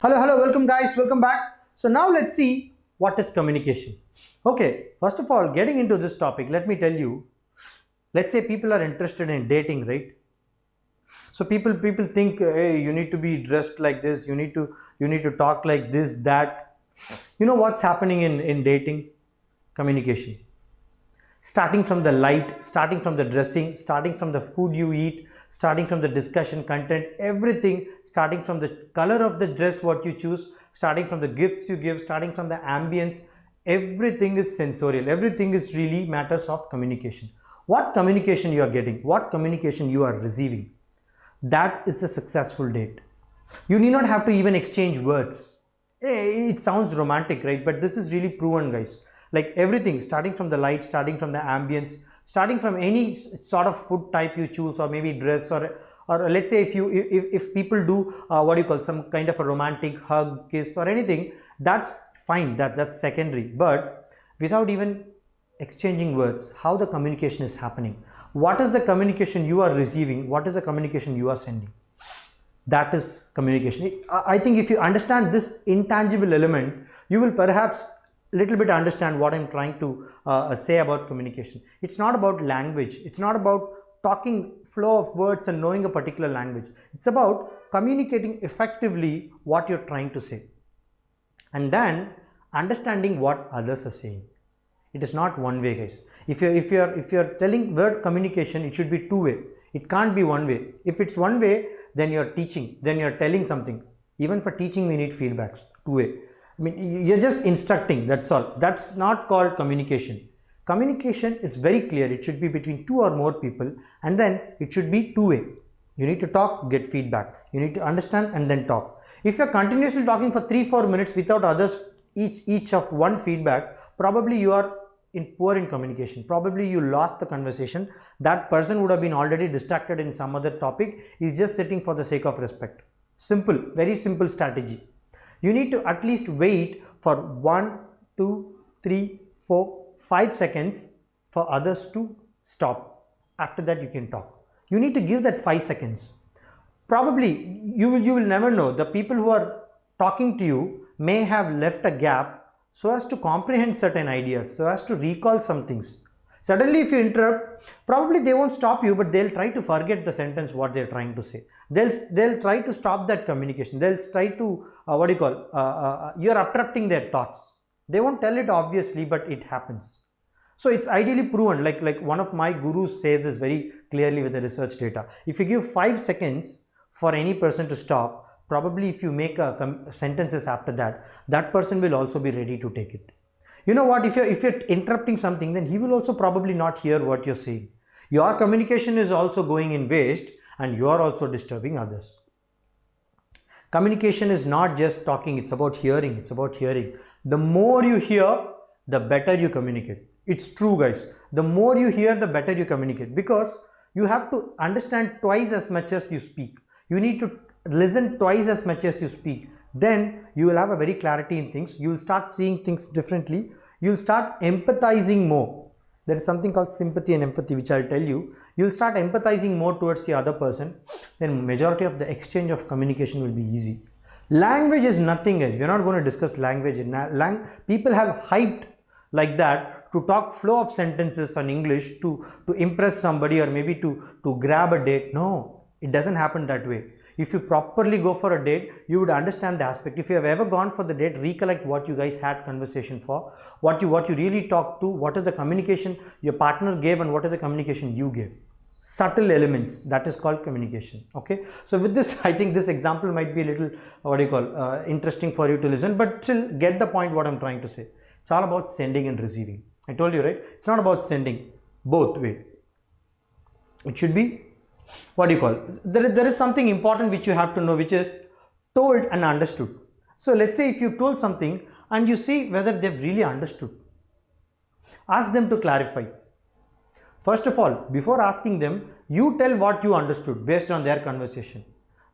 Hello, welcome guys, welcome back. So now let's see what is communication. Okay, first of all, getting into this topic, let me tell you, let's say people are interested in dating, right? So people think, hey, you need to be dressed like this, you need to talk like this, that. You know what's happening in dating? Communication. Starting from the light, starting from the dressing, starting from the food you eat, starting from the discussion content, everything, starting from the color of the dress what you choose, starting from the gifts you give, starting from the ambience, everything is sensorial, everything is really matters of communication. What communication you are getting, what communication you are receiving, that is a successful date. You need not have to even exchange words. It sounds romantic, right? But this is really proven, guys. Like everything, starting from the light, starting from the ambience, starting from any sort of food type you choose, or maybe dress, or let's say if people do what do you call, some kind of a romantic hug, kiss, or anything, that's fine. That's secondary. But without even exchanging words, how the communication is happening? What is the communication you are receiving? What is the communication you are sending? That is communication. I think if you understand this intangible element, you will perhaps little bit understand what I'm trying to say about communication. It's not about language. It's not about talking flow of words and knowing a particular language. It's about communicating effectively what you're trying to say, and then understanding what others are saying. It is not one way, guys. If you're telling word communication, it should be two way. It can't be one way. If it's one way, then you're teaching, then you're telling something. Even for teaching, we need feedbacks, two way. I mean, you're just instructing, that's all. That's not called communication. Communication is very clear. It should be between two or more people, and then it should be two way. You need to talk, get feedback. You need to understand and then talk. If you're continuously talking for 3-4 minutes without others each of one feedback, probably you are poor in communication. Probably you lost the conversation. That person would have been already distracted in some other topic. He's just sitting for the sake of respect. Simple, very simple strategy. You need to at least wait for 1, 2, 3, 4, 5 seconds for others to stop. After that, you can talk. You need to give that 5 seconds. Probably you will never know. The people who are talking to you may have left a gap so as to comprehend certain ideas, so as to recall some things. Suddenly, if you interrupt, probably they won't stop you, but they'll try to forget the sentence what they're trying to say. They'll try to stop that communication. They'll try to you're interrupting their thoughts. They won't tell it obviously, but it happens. So it's ideally proven. Like one of my gurus says this very clearly with the research data. If you give 5 seconds for any person to stop, probably if you make sentences after that, that person will also be ready to take it. You know what, if you're interrupting something, then he will also probably not hear what you're saying. Your communication is also going in waste, and you are also disturbing others. Communication is not just talking, it's about hearing. It's about hearing. The more you hear, the better you communicate. It's true, guys. The more you hear, the better you communicate, because you have to understand twice as much as you speak. You need to listen twice as much as you speak. Then you will have a very clarity in things. You will start seeing things differently. You will start empathizing more. There is something called sympathy and empathy, which I'll tell you. You will start empathizing more towards the other person. Then majority of the exchange of communication will be easy. Language is nothing, guys. We're not going to discuss language. People have hyped like that to talk flow of sentences on English to impress somebody, or maybe to grab a date. No, it doesn't happen that way. If you properly go for a date, you would understand the aspect. If you have ever gone for the date, recollect what you guys had conversation for, what you really talked to, what is the communication your partner gave, and what is the communication you gave. Subtle elements, that is called communication. Okay, so with this, I think this example might be a little interesting for you to listen, but still get the point what I'm trying to say. It's all about sending and receiving. I told you, right? It's not about sending both way. It should be there is something important which you have to know, which is told and understood. So let's say if you told something and you see whether they've really understood, ask them to clarify. First of all, before asking them, you tell what you understood based on their conversation.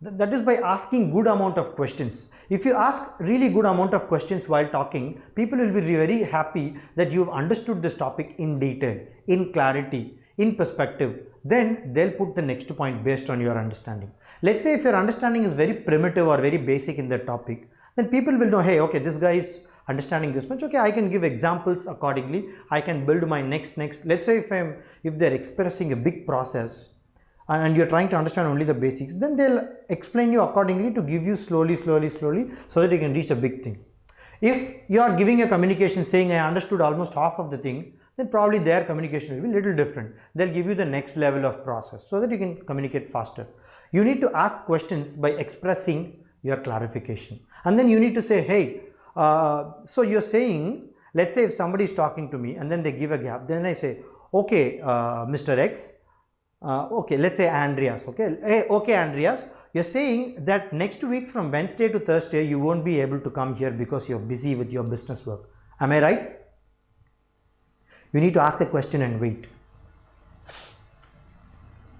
That is by asking good amount of questions. If you ask really good amount of questions while talking, people will be very happy that you've understood this topic in detail, in clarity, in perspective. Then they'll put the next point based on your understanding. Let's say if your understanding is very primitive or very basic in that topic, then people will know, hey, okay, this guy is understanding this much. Okay, I can give examples accordingly. I can build my next. Let's say if they're expressing a big process and you're trying to understand only the basics, then they'll explain you accordingly to give you slowly, so that you can reach a big thing. If you are giving a communication saying I understood almost half of the thing, then probably their communication will be a little different. They'll give you the next level of process so that you can communicate faster. You need to ask questions by expressing your clarification. And then you need to say, hey, so you're saying, let's say if somebody is talking to me and then they give a gap, then I say, okay, Mr. X, okay, let's say Andreas, okay, hey, okay, Andreas, you're saying that next week from Wednesday to Thursday, you won't be able to come here because you're busy with your business work. Am I right? You need to ask a question and wait.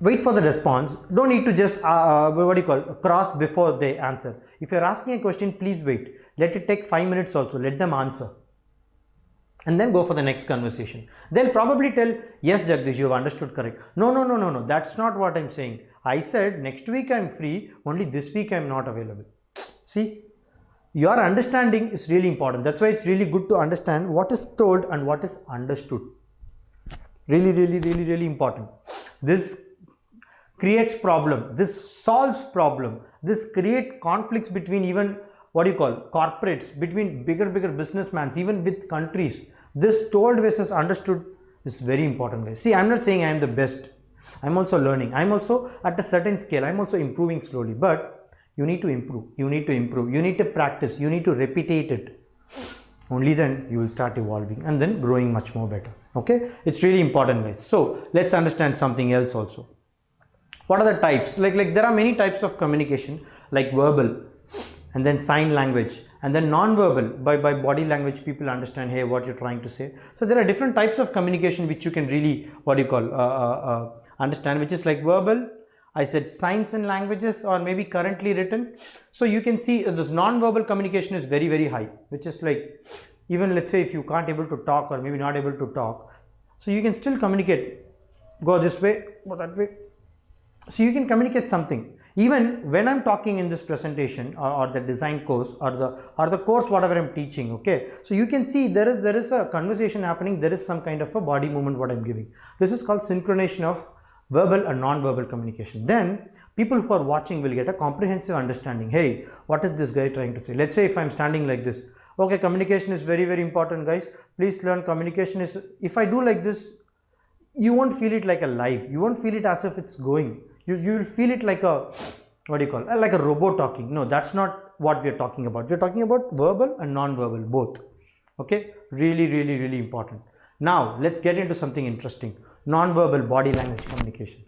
Wait for the response. Don't need to just, cross before they answer. If you're asking a question, please wait. Let it take 5 minutes also. Let them answer. And then go for the next conversation. They'll probably tell, yes, Jagdish, you've understood correct. No. That's not what I'm saying. I said next week I'm free. Only this week I'm not available. See, your understanding is really important. That's why it's really good to understand what is told and what is understood. Really important. This creates problem. This solves problem. This creates conflicts between even corporates, between bigger businessmen, even with countries. This told versus understood is very important, guys. See, I'm not saying I am the best. I'm also learning. I'm also at a certain scale. I'm also improving slowly, but you need to improve. You need to practice. You need to repeat it. Only then you will start evolving and then growing much more better. Okay, it's really important, guys. So let's understand something else also. What are the types? Like there are many types of communication, like verbal, and then sign language, and then non-verbal. By body language, people understand, hey, what you're trying to say. So there are different types of communication which you can really understand, which is like verbal. I said signs and languages, or maybe currently written. So you can see this non-verbal communication is very high, which is like, even let's say if you can't able to talk or maybe not able to talk, so you can still communicate. Go this way, go that way. So you can communicate something. Even when I'm talking in this presentation or the design course or the course whatever I'm teaching, okay, so you can see there is a conversation happening. There is some kind of a body movement what I'm giving. This is called synchronization of verbal and non-verbal communication. Then people who are watching will get a comprehensive understanding. Hey, what is this guy trying to say? Let's say if I'm standing like this, okay, communication is very important, guys. Please learn communication is, if I do like this, you won't feel it like a live. You won't feel it as if it's going. You will feel it like a, like a robot talking. No, that's not what we're talking about. We're talking about verbal and non-verbal, both. Okay, really important. Now let's get into something interesting. Non-verbal body language communication.